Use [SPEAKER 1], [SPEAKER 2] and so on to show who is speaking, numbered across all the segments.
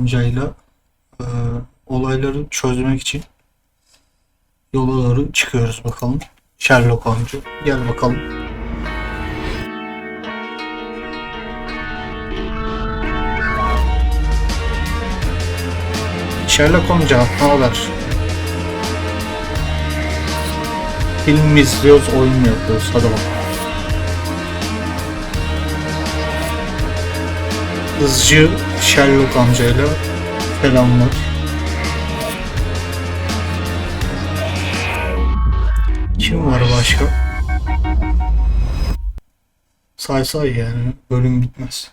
[SPEAKER 1] amcayla e, olayları çözmek için yola doğru çıkıyoruz bakalım. Sherlock amca gel bakalım. Sherlock amca ne haber? Film izliyoruz, oyun yapıyoruz. Hadi bakalım. Hızcı Sherlock amcayla selamlar. Kim var başka? Say yani bölüm bitmez.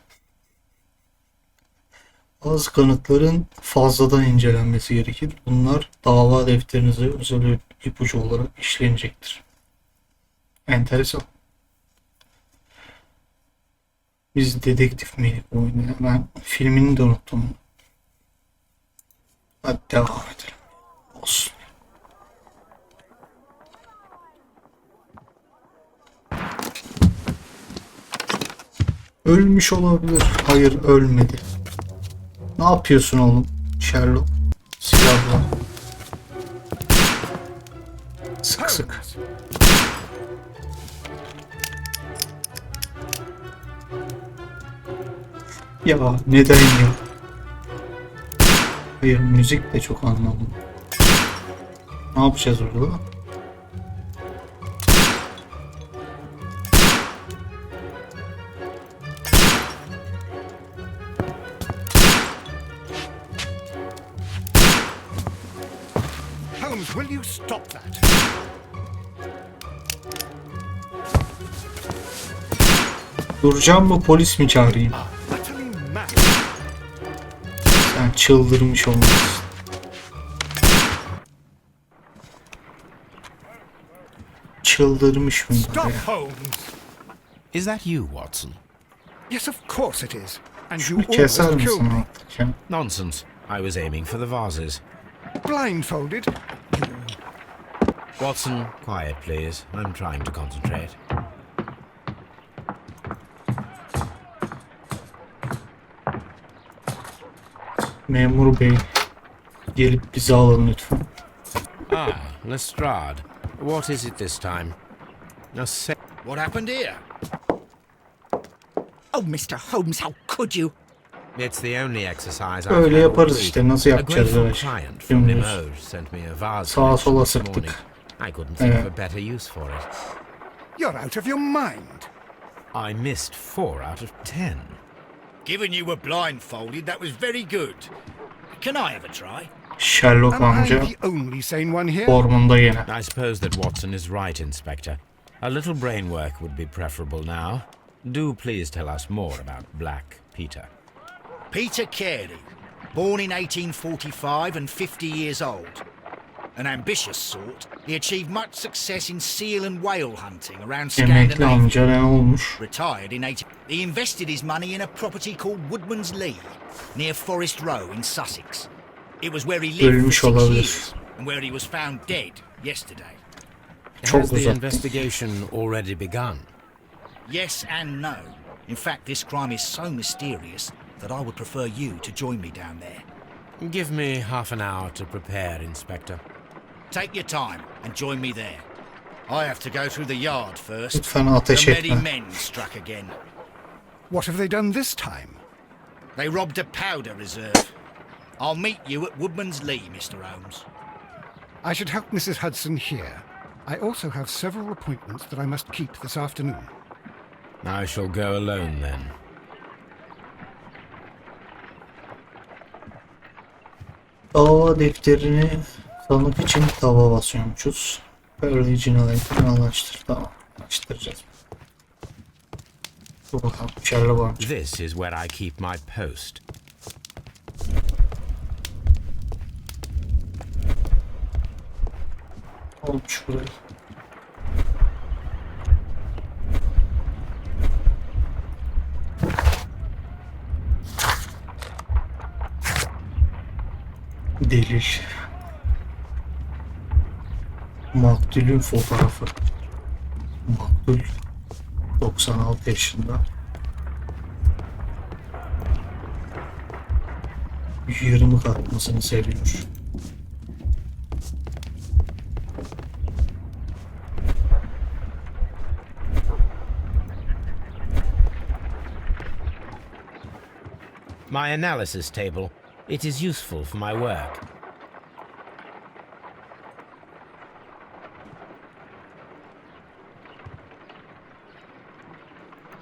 [SPEAKER 1] Bazı kanıtların fazladan incelenmesi gerekir. Bunlar dava defterinize özel ipucu olarak işlenecektir. Enteresan. Biz dedektif miydik bu oyunu? Ben filmini de unuttum. Hadi devam edelim. Olsun. Ölmüş olabilir. Hayır, ölmedi. Ne yapıyorsun oğlum Sherlock? Silahla. Sık sık. Ya neden ya? Hayır, müzik de çok anlamlı. Ne yapacağız orada?
[SPEAKER 2] Holmes, will you stop that?
[SPEAKER 1] Duracağım mı, polis mi çağırayım? Sen çıldırmış olmalısın. Çıldırmış mı?
[SPEAKER 2] Stop, Holmes.
[SPEAKER 3] Is that you, Watson?
[SPEAKER 2] Yes, of course it is. And you
[SPEAKER 1] Şunu
[SPEAKER 2] almost
[SPEAKER 1] keser
[SPEAKER 2] killed
[SPEAKER 1] misin
[SPEAKER 2] me.
[SPEAKER 1] artık ya?
[SPEAKER 3] Nonsense. I was aiming for the vases.
[SPEAKER 2] Blindfolded?
[SPEAKER 3] Watson, quiet, please. I'm trying to concentrate.
[SPEAKER 1] Memur bey, gelip bizi alın lütfen.
[SPEAKER 3] Ah, Lestrade. What is it this time?
[SPEAKER 4] What happened here?
[SPEAKER 5] Oh, Mr. Holmes, how could you?
[SPEAKER 3] It's the only exercise
[SPEAKER 1] Öyle
[SPEAKER 3] I've had
[SPEAKER 1] yaparız
[SPEAKER 3] all
[SPEAKER 1] işte. Nasıl
[SPEAKER 3] week. A
[SPEAKER 1] yapacağız
[SPEAKER 3] grateful
[SPEAKER 1] öyle?
[SPEAKER 3] client from
[SPEAKER 1] Dümdüz.
[SPEAKER 3] Limoges sent me a vase
[SPEAKER 1] Sağa sola
[SPEAKER 3] this morning.
[SPEAKER 1] sıktık.
[SPEAKER 3] I couldn't think
[SPEAKER 1] Evet.
[SPEAKER 3] of a better use for it.
[SPEAKER 2] You're out of your mind.
[SPEAKER 3] I missed 4 out of 10.
[SPEAKER 4] Given you were blindfolded, that was very good. Can I have a try?
[SPEAKER 1] Sherlock
[SPEAKER 2] Am I
[SPEAKER 1] amca
[SPEAKER 2] the only sane one here?
[SPEAKER 1] formunda gene.
[SPEAKER 3] I suppose that Watson is right, Inspector. A little brain work would be preferable now. Do please tell us more about Black Peter.
[SPEAKER 4] Peter Carey, born in 1845 and 50 years old. An ambitious sort, he achieved much success in seal and whale hunting around
[SPEAKER 1] Emekli
[SPEAKER 4] Scandinavia.
[SPEAKER 1] amca ne olmuş?
[SPEAKER 4] Retired in 18... He invested his money in a property called Woodman's Lee, near Forest Row in Sussex. It was where he lived
[SPEAKER 1] Ölmüş
[SPEAKER 4] for 6
[SPEAKER 1] olabilir.
[SPEAKER 4] years, and where he was found dead yesterday.
[SPEAKER 1] Çok
[SPEAKER 3] Has the
[SPEAKER 1] uzak.
[SPEAKER 3] investigation already begun?
[SPEAKER 4] Yes and no. In fact, this crime is so mysterious that I would prefer you to join me down there.
[SPEAKER 3] Give me half an hour to prepare, Inspector.
[SPEAKER 4] Take your time and join me there. I have to go through the yard first.
[SPEAKER 1] Lütfen ateş
[SPEAKER 4] The many
[SPEAKER 1] etme.
[SPEAKER 4] men struck again.
[SPEAKER 2] What have they done this time?
[SPEAKER 4] They robbed a powder reserve. I'll meet you at Woodman's Lee, Mr. Holmes.
[SPEAKER 2] I should help Mrs. Hudson here. I also have several appointments that I must keep this afternoon.
[SPEAKER 3] I shall go alone then.
[SPEAKER 1] Dava defterini tanık için tava basıyormuşuz. Böyle cinayetini anlaştır. Tamam. Anlaştıracağız. Dur bakalım. Sherlock amca.
[SPEAKER 3] This is where I keep my post.
[SPEAKER 1] Olmuş burayı. Delil. Maktulün fotoğrafı. Maktul 96 yaşında. yırmık atmasını seviyor.
[SPEAKER 3] My analysis table. It is useful for my work.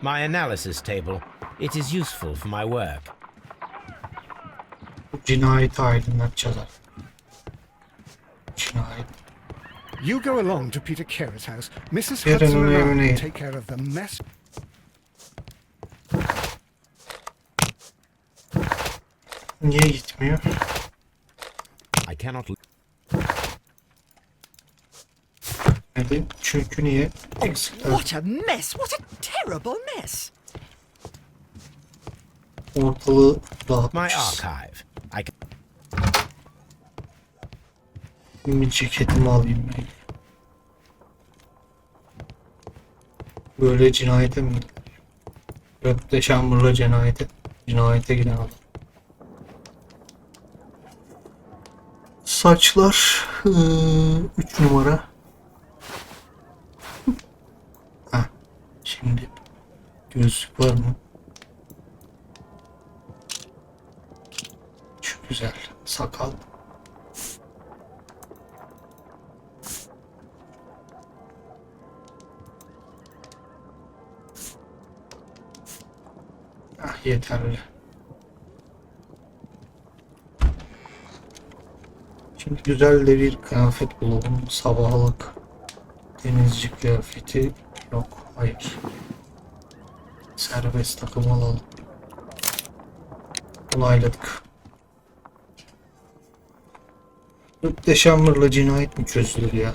[SPEAKER 3] My analysis table. It is useful for my work.
[SPEAKER 1] Cinayeti aydınlatacağız artık. Cinayet.
[SPEAKER 2] You go along to Peter Carey's house. Mrs.
[SPEAKER 1] Yarın
[SPEAKER 2] Hudson and I
[SPEAKER 1] önemli.
[SPEAKER 2] will take care of the mess.
[SPEAKER 1] Niye gitmiyor?
[SPEAKER 3] I cannot.
[SPEAKER 1] Neden? Çünkü niye? Eksikler.
[SPEAKER 5] What a mess! What a terrible mess!
[SPEAKER 1] Ortalığı
[SPEAKER 3] My
[SPEAKER 1] dağıtmışız.
[SPEAKER 3] archive. I can.
[SPEAKER 1] Bir ceketimi alayım ben. Böyle cinayete mi gidiyor? Röpteşambırla cinayete giden adam. Saçlar 3 numara. Ha, şimdi gözlük var mı? Şu güzel. Sakal. Ah, yeterli. Şimdi güzel de bir kıyafet bulalım. Sabahlık denizci kıyafeti yok. Hayır. Serbest takım alalım. Onayladık. Rüpteşambırla cinayet mi çözülür ya?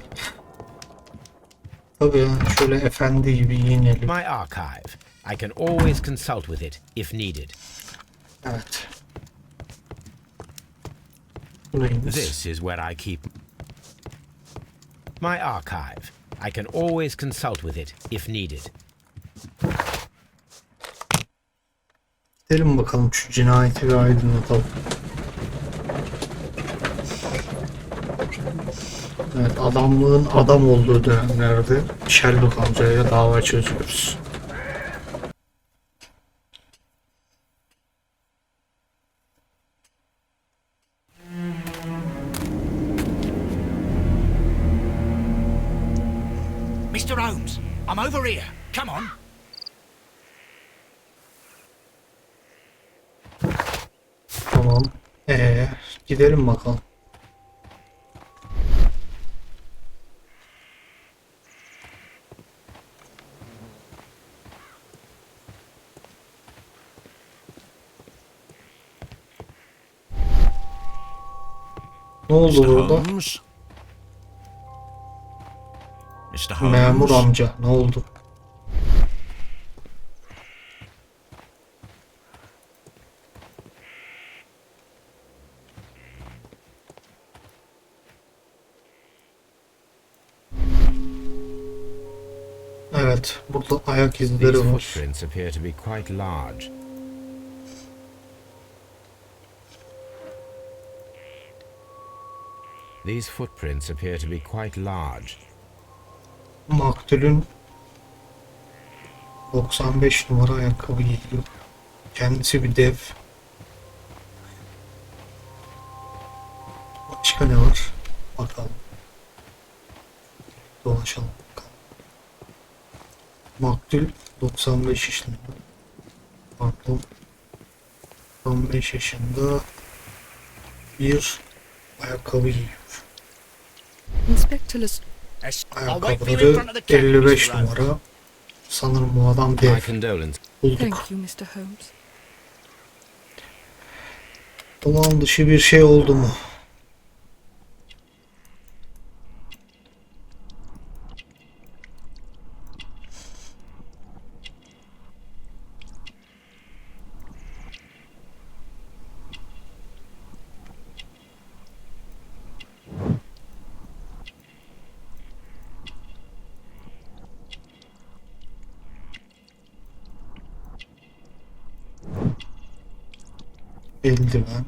[SPEAKER 1] Tabii ya, şöyle efendi gibi giyinelim.
[SPEAKER 3] My archive. I can always consult with it if needed.
[SPEAKER 1] Evet. Burayımız.
[SPEAKER 3] This is where I keep. My archive. I can always consult with it if needed.
[SPEAKER 1] Gidelim bakalım şu cinayeti bir aydınlatalım. Evet, adamlığın adam olduğu dönemlerde Sherlock amcayla dava çözüyoruz.
[SPEAKER 4] Mr. Holmes, I'm over here. Come on.
[SPEAKER 1] Tamam. Gidelim bakalım. Ne oldu burada?
[SPEAKER 6] Holmes? Mr. Holmes?
[SPEAKER 1] Memur amca, ne oldu? Evet, burada ayak
[SPEAKER 3] These
[SPEAKER 1] izleri var.
[SPEAKER 3] footprints appear to be quite large. These footprints appear to be quite large.
[SPEAKER 1] Maktulün 95 numara ayakkabı giyiyor. Kendisi bir dev. Başka ne var? Bakalım. Dolaşalım bakalım. Maktul 95 yaşında. Pardon. 95 yaşında bir ayakkabı giyiyor.
[SPEAKER 7] Inspector Lest-
[SPEAKER 4] I'll wait for you in front of the
[SPEAKER 1] Ayakkabıları
[SPEAKER 4] cat,
[SPEAKER 1] 55
[SPEAKER 4] Mr. Holmes.
[SPEAKER 1] numara. Sanırım bu adam
[SPEAKER 3] My
[SPEAKER 1] dev.
[SPEAKER 3] condolence.
[SPEAKER 1] Bulduk.
[SPEAKER 7] Thank you, Mr. Holmes.
[SPEAKER 1] Olağan dışı bir şey oldu mu? Eldiven.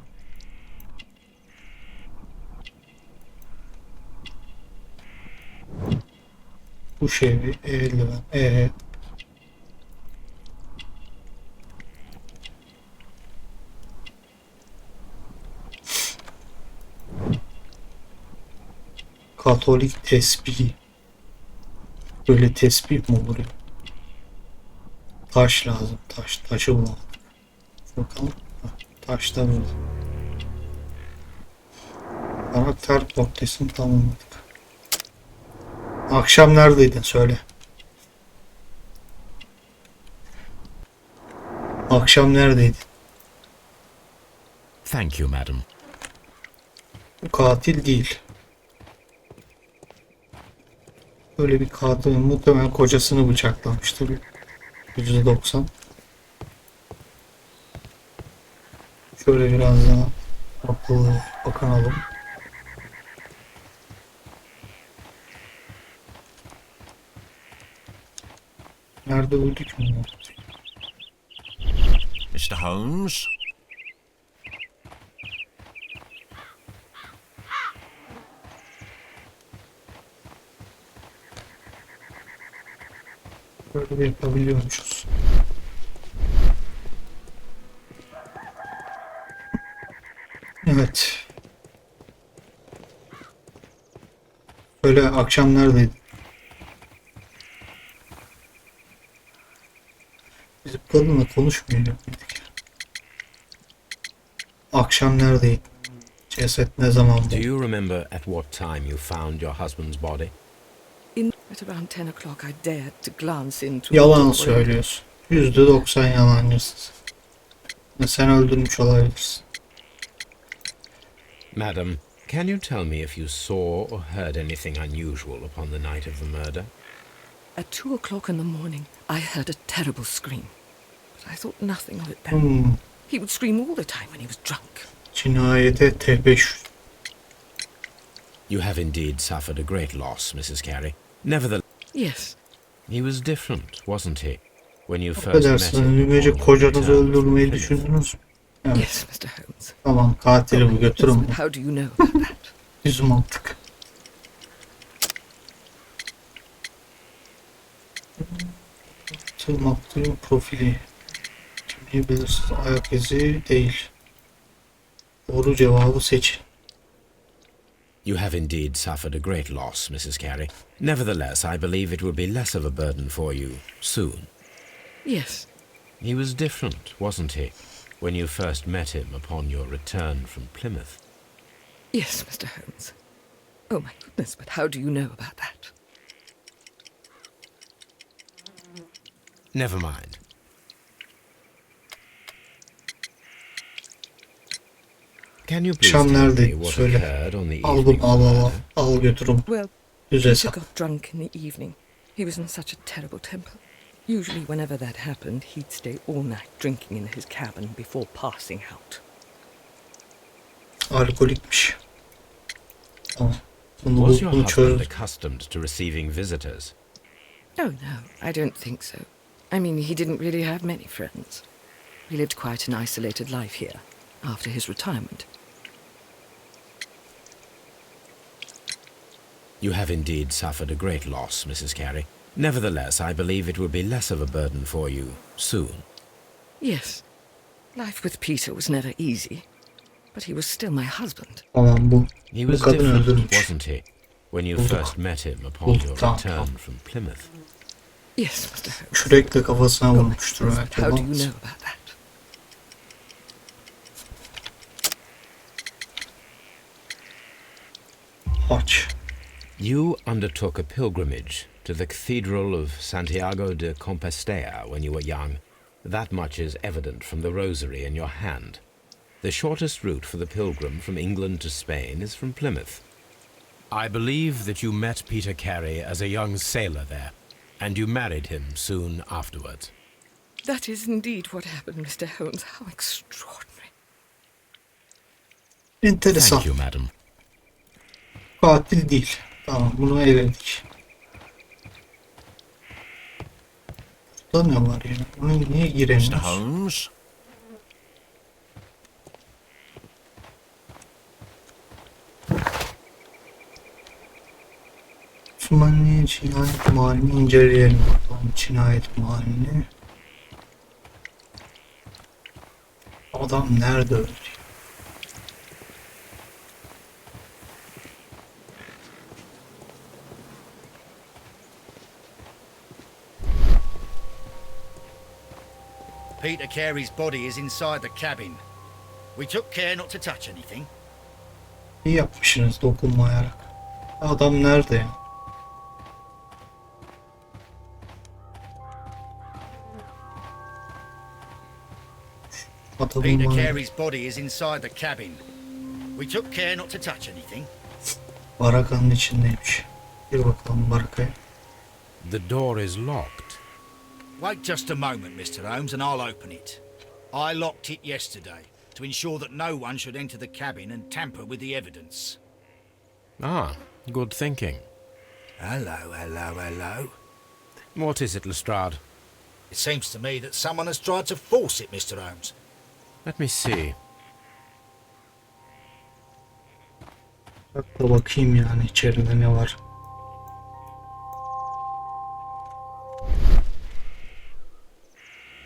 [SPEAKER 1] Bu şey bir eldiven. Katolik tesbih. Böyle tesbih mi olur ya? Taş lazım. Taşı bulamadık. Bakalım. Taş da burada. Karakter portresini tamamladık. Akşam neredeydin söyle. Akşam neredeydin?
[SPEAKER 3] Thank you, madam.
[SPEAKER 1] Bu katil değil. Böyle bir katil muhtemelen kocasını bıçaklamıştır. %90. Şöyle biraz daha akıllı bakalım. Nerede öldük mü?
[SPEAKER 6] Mr. Holmes?
[SPEAKER 1] Böyle de yapabiliyormuşuz. Evet. Böyle akşam neredeydin? Biz bu kadınla konuşmuyor muydik? Akşam neredeydin? Ceset ne zaman
[SPEAKER 3] Do
[SPEAKER 1] buldu?
[SPEAKER 3] you remember at what time you found your husband's body?
[SPEAKER 5] At around 10 o'clock, I dared to glance in through the
[SPEAKER 1] Yalan
[SPEAKER 5] doorway.
[SPEAKER 1] söylüyorsun. %90 yalancısın. Ve sen öldürmüş olabilirsin.
[SPEAKER 3] Madam, can you tell me if you saw or heard anything unusual upon the night of the murder?
[SPEAKER 5] At 2 o'clock in the morning, I heard a terrible scream. But I thought nothing of it then. He would scream all the time when he was drunk.
[SPEAKER 1] Cinayete tebeşür.
[SPEAKER 3] You have indeed suffered a great loss, Mrs. Carey. Nevertheless,
[SPEAKER 5] Yes.
[SPEAKER 3] he was different, wasn't he? When you first met
[SPEAKER 1] Affedersiniz,
[SPEAKER 3] him
[SPEAKER 1] dün gece
[SPEAKER 3] upon your
[SPEAKER 1] kocanızı
[SPEAKER 3] return from
[SPEAKER 1] öldürmeyi
[SPEAKER 3] Plymouth.
[SPEAKER 1] düşündünüz mü? Evet.
[SPEAKER 5] Yes, Mr. Holmes.
[SPEAKER 1] Tamam, katili bu, götürün
[SPEAKER 5] But
[SPEAKER 1] bunu.
[SPEAKER 5] how do you know about that?
[SPEAKER 1] Düz mantık. Maktulün profili. Kimliği belirsiz, ayak izi değil. Doğru cevabı seçin.
[SPEAKER 3] You have indeed suffered a great loss, Mrs. Carey. Nevertheless, I believe it will be less of a burden for you soon.
[SPEAKER 5] Yes.
[SPEAKER 3] He was different, wasn't he, when you first met him upon your return from Plymouth?
[SPEAKER 5] Yes, Mr. Holmes. Oh, my goodness, but how do you know about that?
[SPEAKER 3] Never mind. Can you please
[SPEAKER 1] Akşam
[SPEAKER 3] tell me
[SPEAKER 1] neredeydin
[SPEAKER 3] what
[SPEAKER 1] söyle.
[SPEAKER 3] occurred on the
[SPEAKER 1] Al
[SPEAKER 3] evening
[SPEAKER 1] bunu,
[SPEAKER 3] of the
[SPEAKER 1] al
[SPEAKER 3] murder?
[SPEAKER 1] al götürün.
[SPEAKER 5] Well,
[SPEAKER 1] Düz
[SPEAKER 5] Peter
[SPEAKER 1] hesap.
[SPEAKER 5] got drunk in the evening. He was in such a terrible temper. Usually, whenever that happened, he'd stay all night drinking in his cabin before passing out.
[SPEAKER 1] Alkolikmiş. Tamam. Bunu,
[SPEAKER 3] Was your
[SPEAKER 1] bunu
[SPEAKER 3] husband
[SPEAKER 1] çöz.
[SPEAKER 3] accustomed to receiving visitors?
[SPEAKER 5] Oh, no, I don't think so. I mean, he didn't really have many friends. He lived quite an isolated life here after his retirement.
[SPEAKER 3] You have indeed suffered a great loss, Mrs. Carey. Nevertheless, I believe it will be less of a burden for you soon.
[SPEAKER 5] Yes, life with Peter was never easy, but he was still my husband.
[SPEAKER 1] Tamam bu.
[SPEAKER 3] He
[SPEAKER 1] Bu
[SPEAKER 3] was
[SPEAKER 1] kadın
[SPEAKER 3] different,
[SPEAKER 1] öldürmüş.
[SPEAKER 3] wasn't he, when you
[SPEAKER 1] Bulduk.
[SPEAKER 3] first met him upon
[SPEAKER 1] Bulduk,
[SPEAKER 3] your
[SPEAKER 1] tamam,
[SPEAKER 3] return
[SPEAKER 1] tamam.
[SPEAKER 3] from Plymouth?
[SPEAKER 5] Yes, Mr. Holmes.
[SPEAKER 1] Kürekle kafasına
[SPEAKER 5] Oh, my
[SPEAKER 1] vurmuştur
[SPEAKER 5] goodness,
[SPEAKER 1] belki.
[SPEAKER 5] but how do you
[SPEAKER 1] Olamaz.
[SPEAKER 5] know about that?
[SPEAKER 1] Aç.
[SPEAKER 3] You undertook a pilgrimage to the Cathedral of Santiago de Compostela when you were young. That much is evident from the rosary in your hand. The shortest route for the pilgrim from England to Spain is from Plymouth. I believe that you met Peter Carey as a young sailor there, and you married him soon afterwards.
[SPEAKER 5] That is indeed what happened, Mr. Holmes. How extraordinary.
[SPEAKER 1] Enteresan.
[SPEAKER 3] Thank you, madam.
[SPEAKER 1] Katil değil. Tamam, bunu eledik. Burada ne var ya? Bunu niye
[SPEAKER 6] Mr.
[SPEAKER 1] giremiyoruz?
[SPEAKER 6] Holmes?
[SPEAKER 1] ihtimalle cinayet mahallini inceleyelim bakalım. Cinayet mahallini. Adam nerede öldü?
[SPEAKER 4] Peter Carey's body is inside the cabin. We took care not to touch anything.
[SPEAKER 1] İyi yapmışsınız dokunmayarak. Adam nerede ya? Adamın
[SPEAKER 4] Peter
[SPEAKER 1] bana-
[SPEAKER 4] Carey's body is inside the cabin. We took care not to touch anything.
[SPEAKER 1] Barakanın içindeymiş. Bir bakalım barakaya.
[SPEAKER 3] The door is locked.
[SPEAKER 4] Wait just a moment, Mr. Holmes, and I'll open it. I locked it yesterday to ensure that no one should enter the cabin and tamper with the evidence.
[SPEAKER 3] Ah, good thinking.
[SPEAKER 4] Hello, hello, hello.
[SPEAKER 3] What is it, Lestrade?
[SPEAKER 4] It seems to me that someone has tried to force it, Mr. Holmes.
[SPEAKER 3] Let me see.
[SPEAKER 1] Bak da bakayım yani içeride ne var.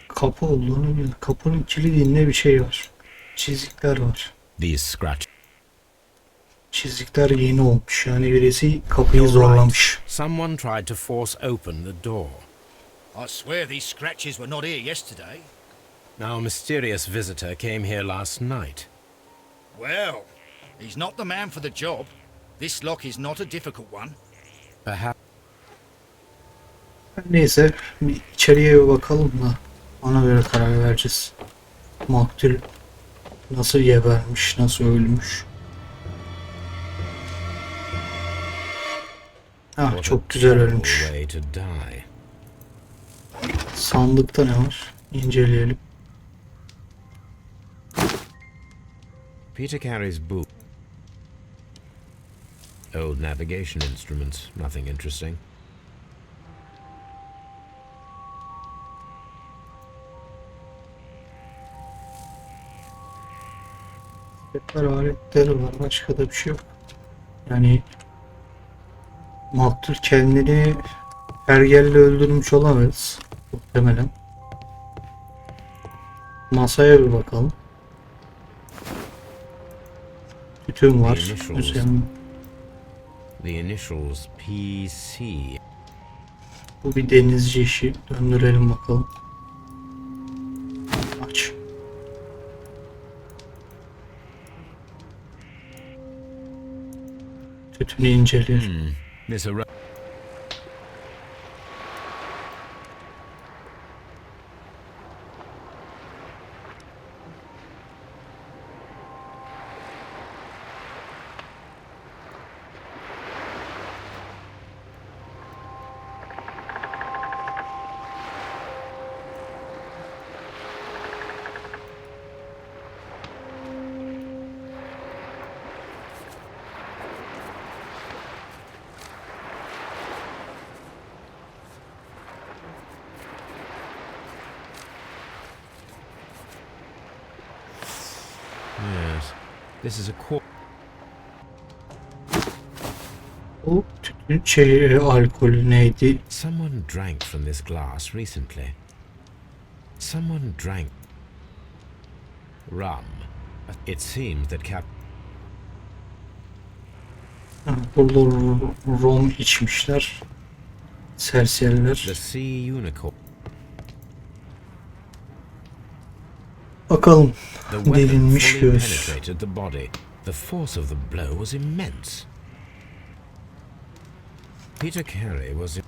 [SPEAKER 1] Kapı olduğunu biliyorum. Kapının kilidinde bir şey var. Çizikler var.
[SPEAKER 3] These scratch.
[SPEAKER 1] Çizikler yeni olmuş. Yani birisi kapıyı
[SPEAKER 3] You're
[SPEAKER 1] zorlamış.
[SPEAKER 3] right. Someone tried to force open the door.
[SPEAKER 4] I swear these scratches were not here yesterday.
[SPEAKER 3] Our mysterious visitor came here last night.
[SPEAKER 4] Well, he's not the man for the job. This lock is not a difficult one.
[SPEAKER 3] Perhaps
[SPEAKER 1] Neyse bir içeriye bir bakalım da ona göre karar vereceğiz. Maktul nasıl gebermiş, nasıl ölmüş. Ah çok güzel ölmüş.
[SPEAKER 3] way to die.
[SPEAKER 1] Sandıkta ne var? İnceleyelim.
[SPEAKER 3] Peter Carey's boot. Old navigation instruments, nothing interesting.
[SPEAKER 1] Tekrar aletleri var. Başka da bir şey yok. Yani Maktul kendini pergelle öldürmüş olamaz. Muhtemelen. Masaya bir bakalım. Tütün var.
[SPEAKER 3] Initials.
[SPEAKER 1] Üzerinde.
[SPEAKER 3] The initials PC.
[SPEAKER 1] Bu bir denizci işi. Döndürelim bakalım. Aç. Tütünü inceleyelim.
[SPEAKER 3] This arose. Yes. This is a
[SPEAKER 1] Bu tütün alkolü neydi?
[SPEAKER 3] Someone drank from this glass recently. Someone drank rum. It seems that
[SPEAKER 1] Ha, burada rom içmişler. Serseriler.
[SPEAKER 3] the Sea Unicorn.
[SPEAKER 1] Bakalım.
[SPEAKER 3] The weapon
[SPEAKER 1] Delinmiş
[SPEAKER 3] fully
[SPEAKER 1] göğüs.
[SPEAKER 3] penetrated the body. The force of the blow was immense. Peter Carey was.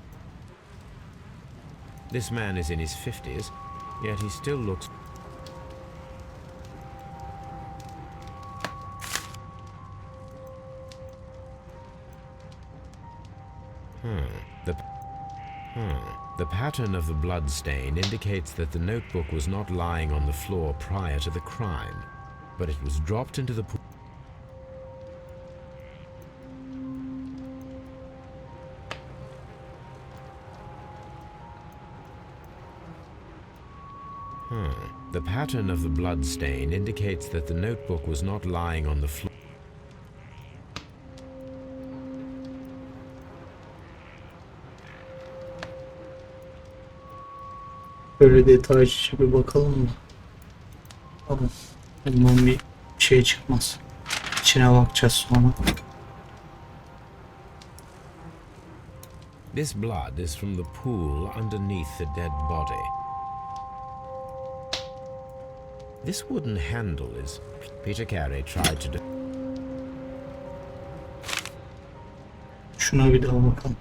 [SPEAKER 3] This man is in his 50s, yet he still looks. The pattern of the blood stain indicates that the notebook was not lying on the floor prior to the crime, but it was dropped into the pool. The pattern of the blood stain indicates that the notebook was not lying on the floor.
[SPEAKER 1] Böyle detaylıca bir bakalım mı? Tamam. Bundan bir şey çıkmaz. İçine bakacağız sonra.
[SPEAKER 3] This blood is from the pool underneath the dead body. This wooden handle is... Peter Carey tried to do...
[SPEAKER 1] Şuna bir daha bakalım.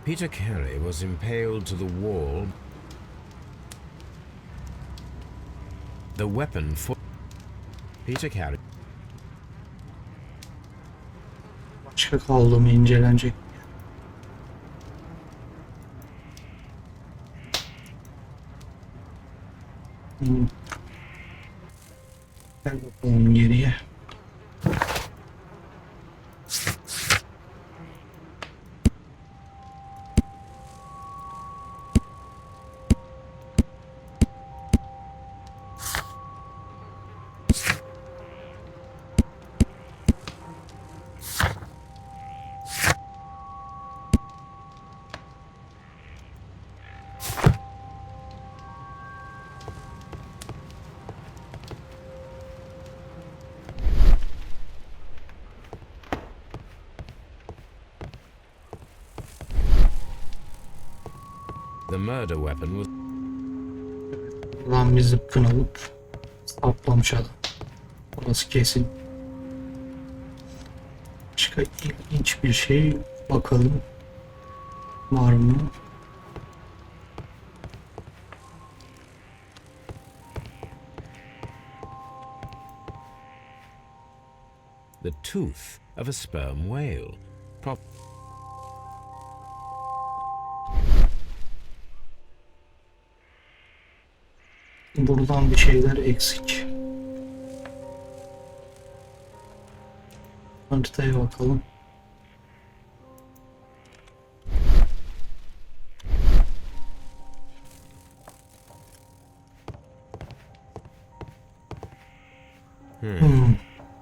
[SPEAKER 3] Peter Carey was impaled to the wall. The weapon for... Peter Carey...
[SPEAKER 1] Başka kaldı mı incelenecek? Gel bakalım geriye.
[SPEAKER 3] The murder weapon was...
[SPEAKER 1] Lan bir zıpkın alıp saplamış adam. Orası kesin. Başka ilginç bir şey bakalım. Var mı?
[SPEAKER 3] The tooth of a sperm whale.
[SPEAKER 1] Buradan bir şeyler eksik. Haritaya bakalım.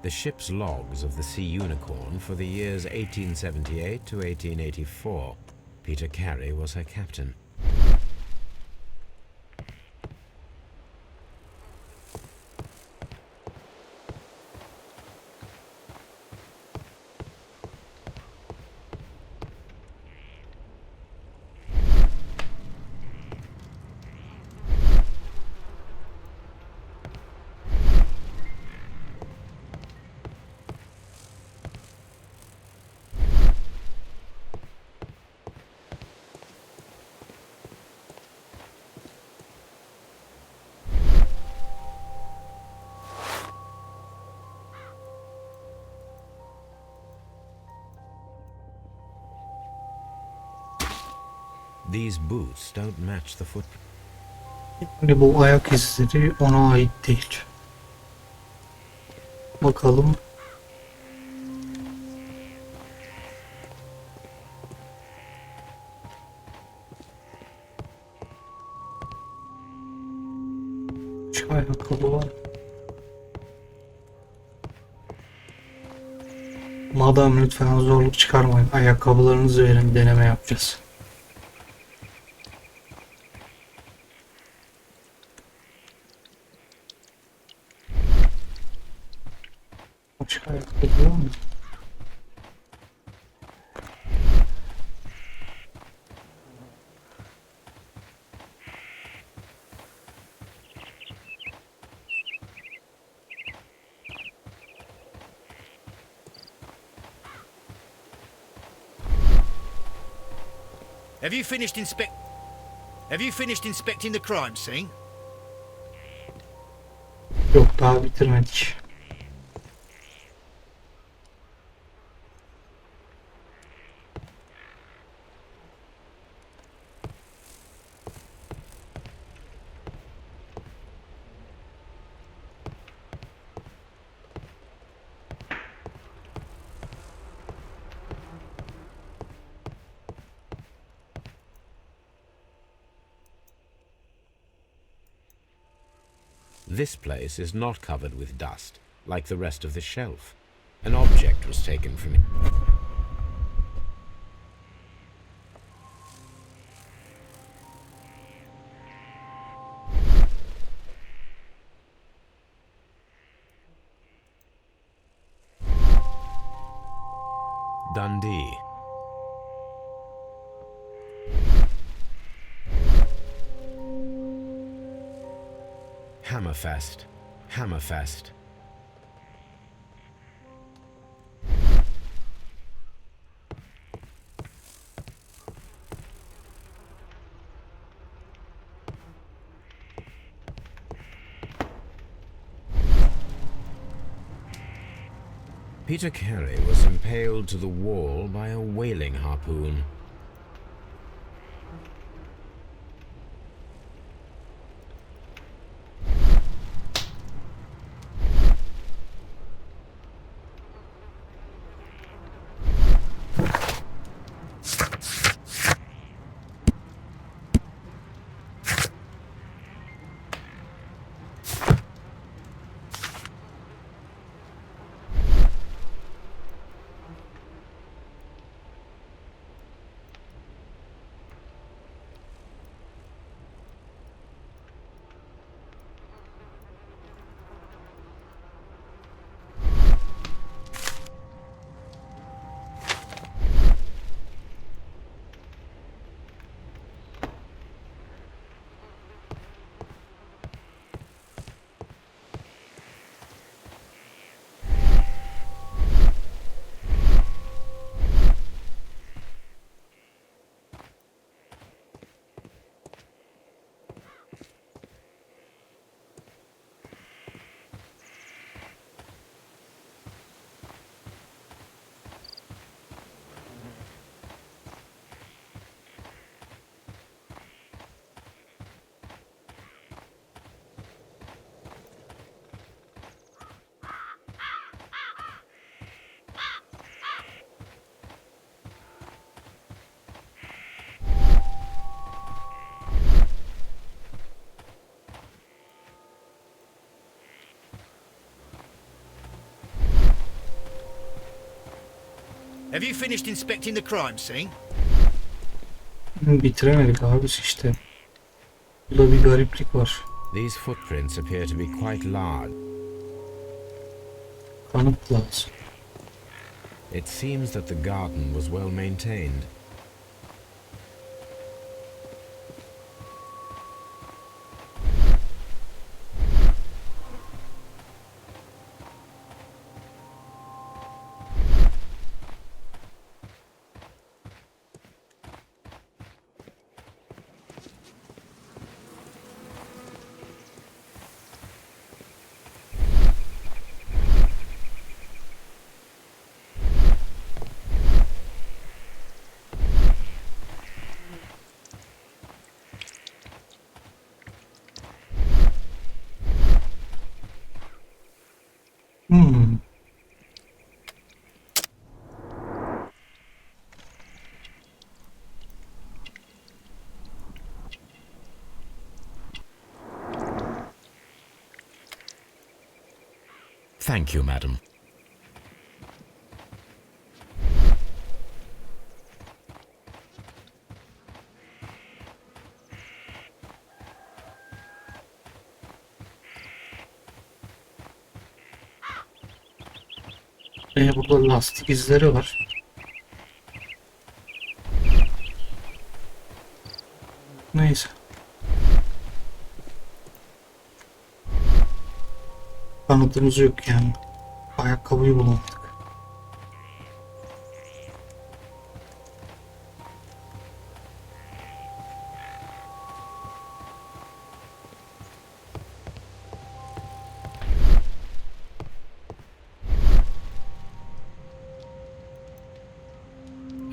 [SPEAKER 3] The ship's logs of the Sea Unicorn for the years 1878 to 1884. Peter Carey was her captain. These boots don't match the foot.
[SPEAKER 1] Yani bu ayak izleri ona ait değil. Bakalım. Şu ayakkabı var. Madam lütfen zorluk çıkarmayın. Ayakkabılarınızı verin, deneme yapacağız. Başka ayakkabı var mı?
[SPEAKER 4] Have you finished inspecting the crime scene?
[SPEAKER 1] Yok, daha bitirmedik.
[SPEAKER 3] This place is not covered with dust, like the rest of the shelf. An object was taken from it. Dundee. Hammerfest. Hammerfest. Peter Carey was impaled to the wall by a whaling harpoon.
[SPEAKER 4] Have you finished inspecting the crime scene?
[SPEAKER 1] Bitiremedik abi işte. Burada bir gariplik var.
[SPEAKER 3] These footprints appear to be quite large.
[SPEAKER 1] Kanıt lazım.
[SPEAKER 3] It seems that the garden was well maintained.
[SPEAKER 1] Hmm.
[SPEAKER 3] Thank you, madam.
[SPEAKER 1] Burada lastik izleri var. Neyse. Kanıtımız yok yani. Ayakkabıyı bulamadık.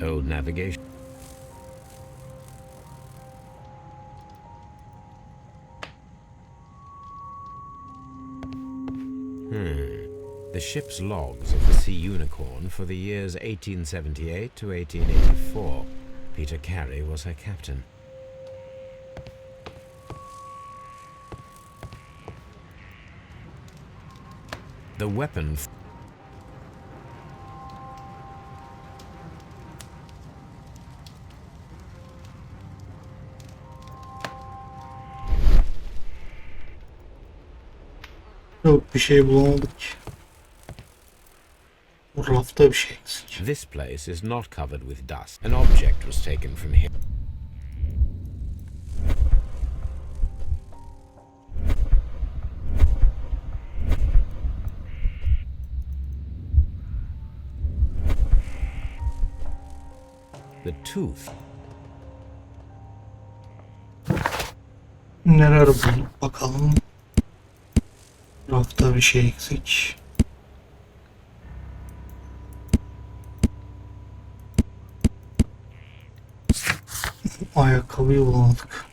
[SPEAKER 3] Old navigation. The ship's logs of the Sea Unicorn for the years 1878 to 1884. Peter Carey was her captain. The weapon
[SPEAKER 1] Yok, bir şey bulamadık. Bu rafta bir şey eksik.
[SPEAKER 3] This place is not covered with dust. An object was taken from here. The tooth.
[SPEAKER 1] Neler bulduk bakalım. Rafta bir şey eksik. Ayakkabıyı bulamadık.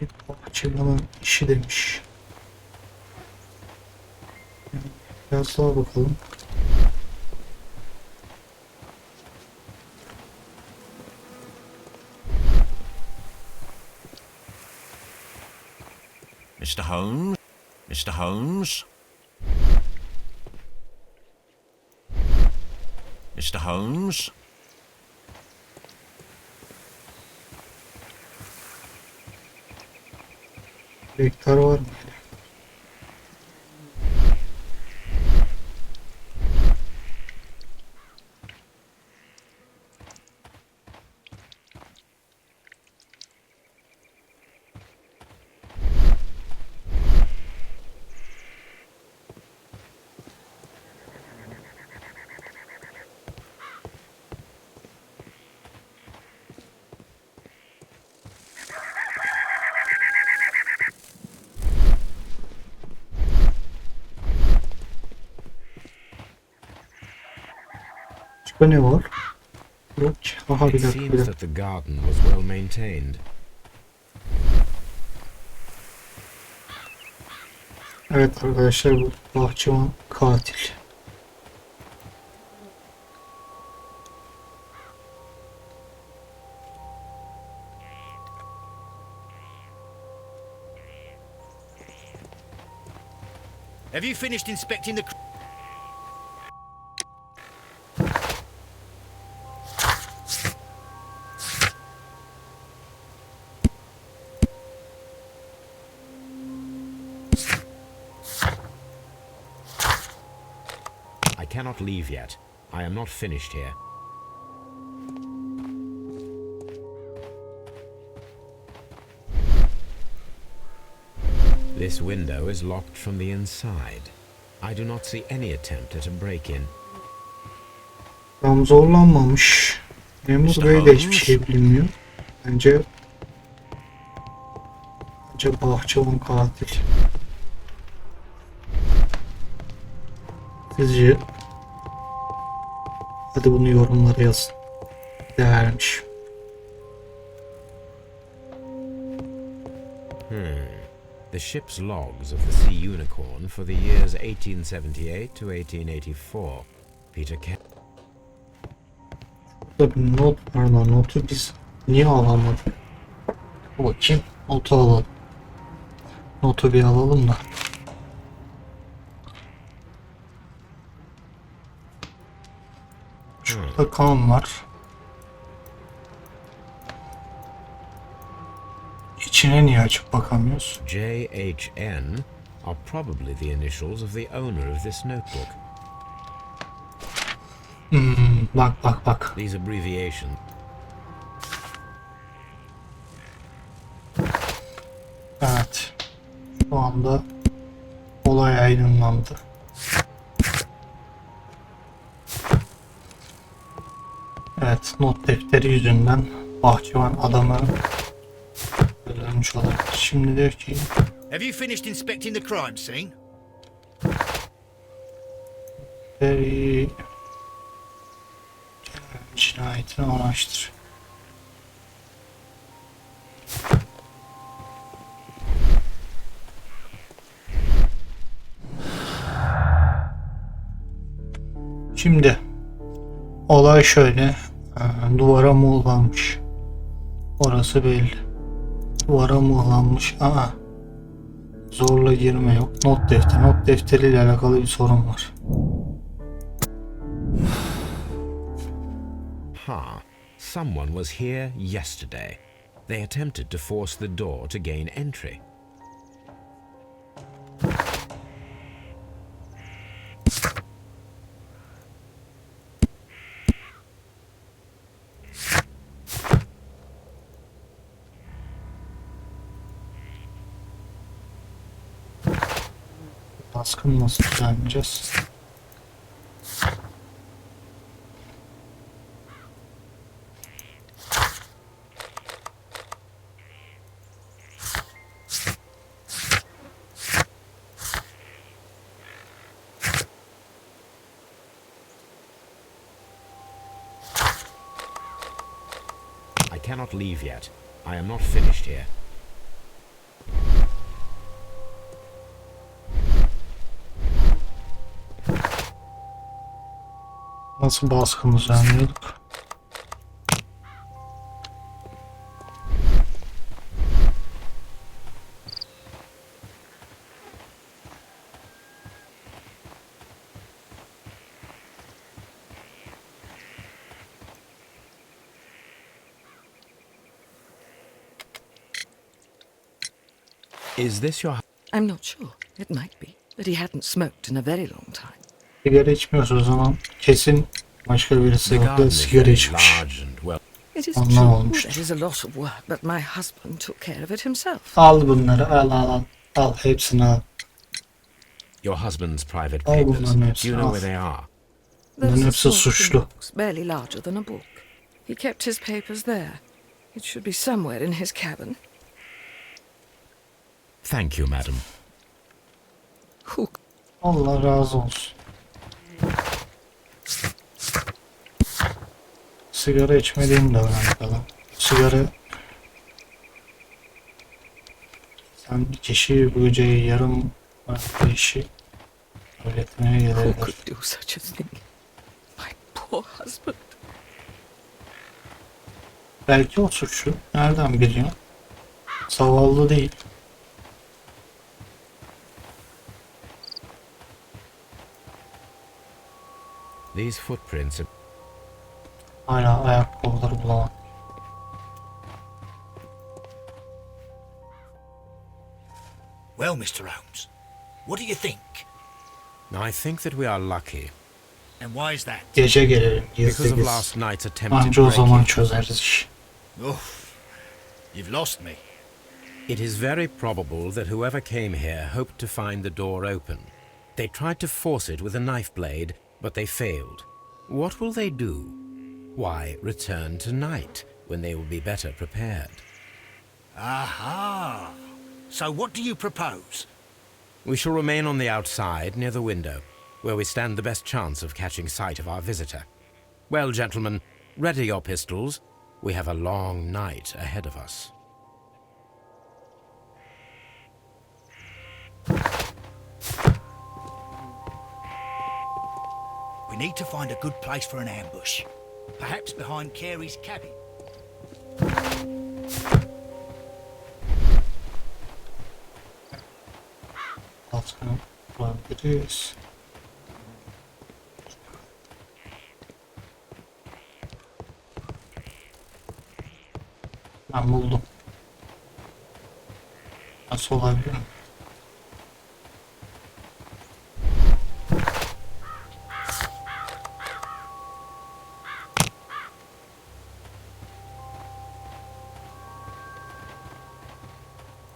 [SPEAKER 1] Bir bahçıvanın işi demiş. Biraz daha bakalım.
[SPEAKER 6] Mr. Holmes? Mr. Holmes? Mr. Holmes?
[SPEAKER 1] Bektar var mı? Başka ne var? Yok. Aha, bir
[SPEAKER 3] It
[SPEAKER 1] dakika, bir
[SPEAKER 3] seems
[SPEAKER 1] dakika.
[SPEAKER 3] that the garden was well maintained.
[SPEAKER 1] Evet arkadaşlar, bu bahçıvan katil.
[SPEAKER 4] Have you finished inspecting the...
[SPEAKER 3] I cannot leave yet. I am not finished here. This window is locked from the inside. I do not see any attempt at a break-in.
[SPEAKER 1] Tam zorlanmamış. Memur
[SPEAKER 6] Mr.
[SPEAKER 1] Bey de hiçbir
[SPEAKER 6] Holmes?
[SPEAKER 1] şey bilmiyor. Bence bahçıvan katil. Sizce? Hadi bunu yorumlara yazın. Değermiş.
[SPEAKER 3] The ship's logs of the Sea Unicorn for the years 1878 to 1884. Peter
[SPEAKER 1] Burada bir not var lan. Notu biz niye alamadık? Bakayım. Notu alalım. Notu bir alalım da. Şurada kan var. İçine niye açıp bakamıyoruz?
[SPEAKER 3] JHN are probably the initials of the owner of this notebook.
[SPEAKER 1] Bak.
[SPEAKER 3] These abbreviations
[SPEAKER 1] Evet. Şu anda olay aydınlandı. Evet, not defteri yüzünden bahçıvan adamı öldürmüş olabilir. Şimdi diyor ki
[SPEAKER 4] Have you finished inspecting the crime scene?
[SPEAKER 1] defteri cinayetini araştır. Şimdi olay şöyle, duvara muğlanmış. Orası belli. Duvara muğlanmış. Zorla girme yok. Not defteri. Not defteriyle alakalı bir sorun var.
[SPEAKER 3] Ha! Someone was here yesterday. They attempted to force the door to gain entry.
[SPEAKER 1] Baskın nasıl düzenleyeceğiz?
[SPEAKER 3] I cannot leave yet. I am not finished here.
[SPEAKER 1] Nasıl baskın düzenliyorduk?
[SPEAKER 3] Is this your...
[SPEAKER 5] I'm not sure. It might be. But he hadn't smoked in a very long time.
[SPEAKER 1] Sigara içmiyorsa o zaman kesin başka birisi
[SPEAKER 3] The
[SPEAKER 1] yok
[SPEAKER 3] garden
[SPEAKER 1] da
[SPEAKER 3] is
[SPEAKER 1] sigara
[SPEAKER 3] very
[SPEAKER 1] içmiş.
[SPEAKER 3] large and well.
[SPEAKER 5] It is
[SPEAKER 1] Ondan
[SPEAKER 5] true.
[SPEAKER 1] olmuştur.
[SPEAKER 5] That is a lot of work, but my husband took care of it himself.
[SPEAKER 1] Al bunları, al. Al hepsini al.
[SPEAKER 3] Your husband's private
[SPEAKER 1] Al
[SPEAKER 3] papers.
[SPEAKER 1] bunların
[SPEAKER 3] Do
[SPEAKER 1] hepsini
[SPEAKER 3] you know
[SPEAKER 1] al.
[SPEAKER 3] where they are?
[SPEAKER 1] Bunların
[SPEAKER 5] Those are
[SPEAKER 1] hepsi
[SPEAKER 5] small
[SPEAKER 1] suçlu.
[SPEAKER 5] box, barely larger than a book. He kept his papers there. It should be somewhere in his cabin.
[SPEAKER 3] Thank you, madam.
[SPEAKER 5] Hook.
[SPEAKER 1] Allah razı olsun. Sigara içmediğini de öğrendik adam. Sigara... Sen kişi böceği yarım bıraktığı işi öğretmeye
[SPEAKER 5] Who
[SPEAKER 1] gelirler.
[SPEAKER 5] could do such a thing? My poor husband.
[SPEAKER 1] Belki o suçlu. Nereden biliyor? Zavallı değil.
[SPEAKER 3] These footprints are...
[SPEAKER 1] Hala ayakkabıları bulamadım.
[SPEAKER 4] Well, Mr. Holmes, what do you think?
[SPEAKER 3] I think that we are lucky.
[SPEAKER 4] And why is that?
[SPEAKER 1] Gece gelelim.
[SPEAKER 3] Because
[SPEAKER 1] Gizli
[SPEAKER 3] of
[SPEAKER 1] gizli.
[SPEAKER 3] last night's attempted
[SPEAKER 1] Anca o zaman
[SPEAKER 3] break-in.
[SPEAKER 1] çözeriz işi.
[SPEAKER 4] Oof, you've lost me.
[SPEAKER 3] It is very probable that whoever came here hoped to find the door open. They tried to force it with a knife blade, but they failed. What will they do? Why, return tonight, when they will be better prepared.
[SPEAKER 4] Aha! So what do you propose?
[SPEAKER 3] We shall remain on the outside, near the window, where we stand the best chance of catching sight of our visitor. Well, gentlemen, ready your pistols. We have a long night ahead of us.
[SPEAKER 4] We need to find a good place for an ambush. Perhaps behind Carey's cabin.
[SPEAKER 1] Altına bulabiliriz. Ben buldum. Nasıl olabilir?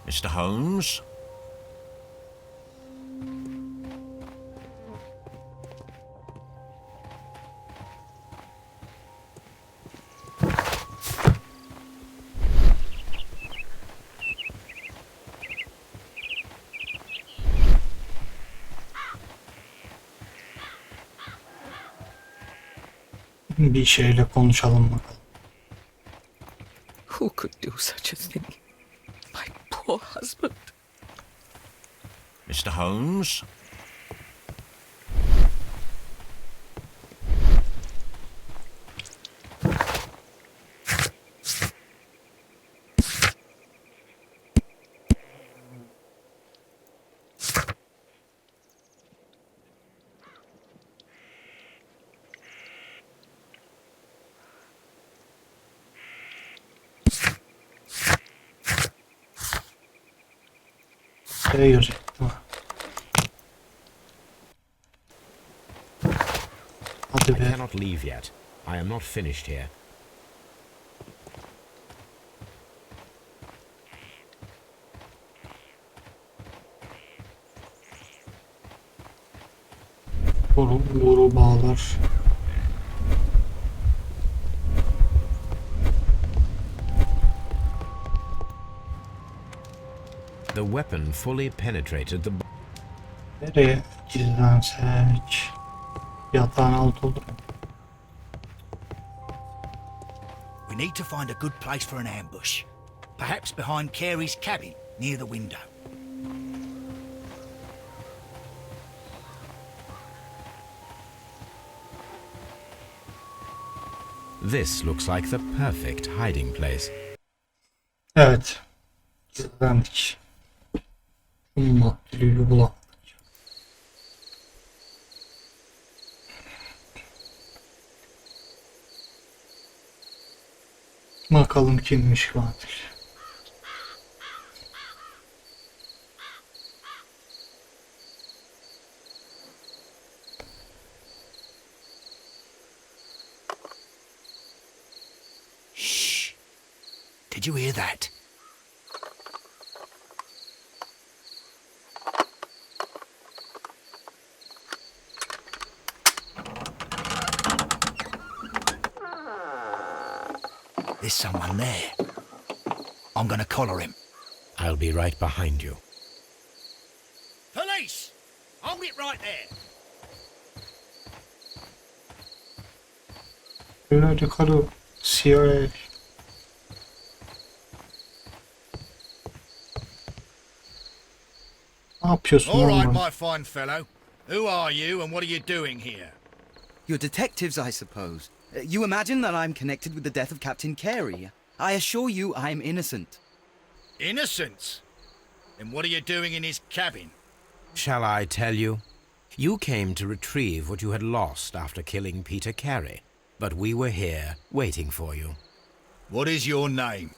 [SPEAKER 6] Mr. Holmes?
[SPEAKER 1] Bir şeyle konuşalım bakalım.
[SPEAKER 5] Who could do such a thing? My poor husband.
[SPEAKER 6] Mr. Holmes?
[SPEAKER 1] Şuraya girecek değil mi? Hadi
[SPEAKER 3] I
[SPEAKER 1] be.
[SPEAKER 3] cannot leave yet. I am not finished here.
[SPEAKER 1] Boru bağlar.
[SPEAKER 3] The weapon fully penetrated the
[SPEAKER 1] Nereye gizlensek? Yatağın altı olur mu?
[SPEAKER 4] We need to find a good place for an ambush. Perhaps behind Carey's cabin, near the window.
[SPEAKER 3] This looks like the perfect hiding place.
[SPEAKER 1] Evet. Gizlendik. Maktulü bulalım. Bakalım kimmiş katil.
[SPEAKER 4] Shh. Did you hear that? There's someone there. I'm gonna collar him.
[SPEAKER 3] I'll be right behind you.
[SPEAKER 4] Police! Hold it right there.
[SPEAKER 1] Böyle kalı CIA. Ne yapıyorsun
[SPEAKER 4] All right,
[SPEAKER 1] oğlum?
[SPEAKER 4] my fine fellow. Who are you and what are you doing here?
[SPEAKER 7] You're detectives, I suppose. You imagine that I'm connected with the death of Captain Carey. I assure you I'm innocent.
[SPEAKER 4] Innocent? Then what are you doing in his cabin?
[SPEAKER 3] Shall I tell you? You came to retrieve what you had lost after killing Peter Carey, but we were here waiting for you.
[SPEAKER 4] What is your name?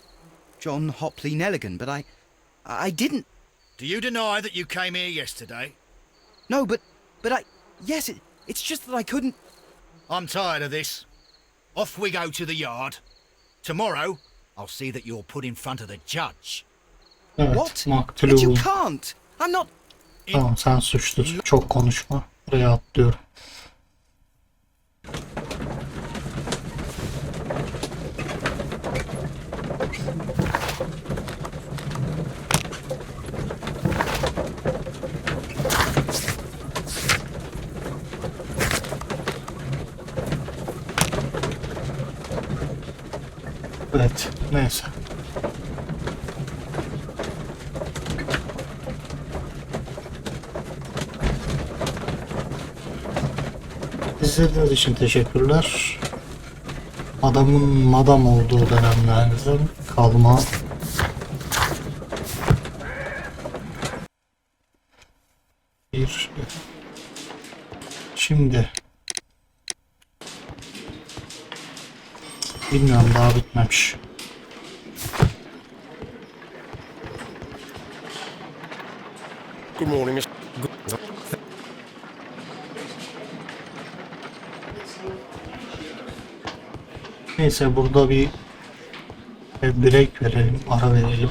[SPEAKER 7] John Hopley Nelligan, but I didn't...
[SPEAKER 4] Do you deny that you came here yesterday?
[SPEAKER 7] No, but yes, it's just that I couldn't...
[SPEAKER 4] I'm tired of this. Off we go to the yard. Tomorrow, I'll see that you're put in front of the judge.
[SPEAKER 1] Evet,
[SPEAKER 7] What?
[SPEAKER 1] maktulü
[SPEAKER 7] But you
[SPEAKER 1] bul.
[SPEAKER 7] can't! I'm not...
[SPEAKER 1] Tamam, sen suçlusun. Çok konuşma. Buraya atlıyorum. Evet, neyse. İzlediğiniz için teşekkürler. Adamın madam olduğu dönemlerden kalma bir. Şimdi bilmiyorum, daha bitmemiş.
[SPEAKER 8] Good morning, Mr.
[SPEAKER 1] Neyse, burada bir break verelim, ara verelim.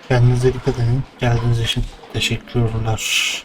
[SPEAKER 1] Kendinize dikkat edin. Geldiğiniz için teşekkürler.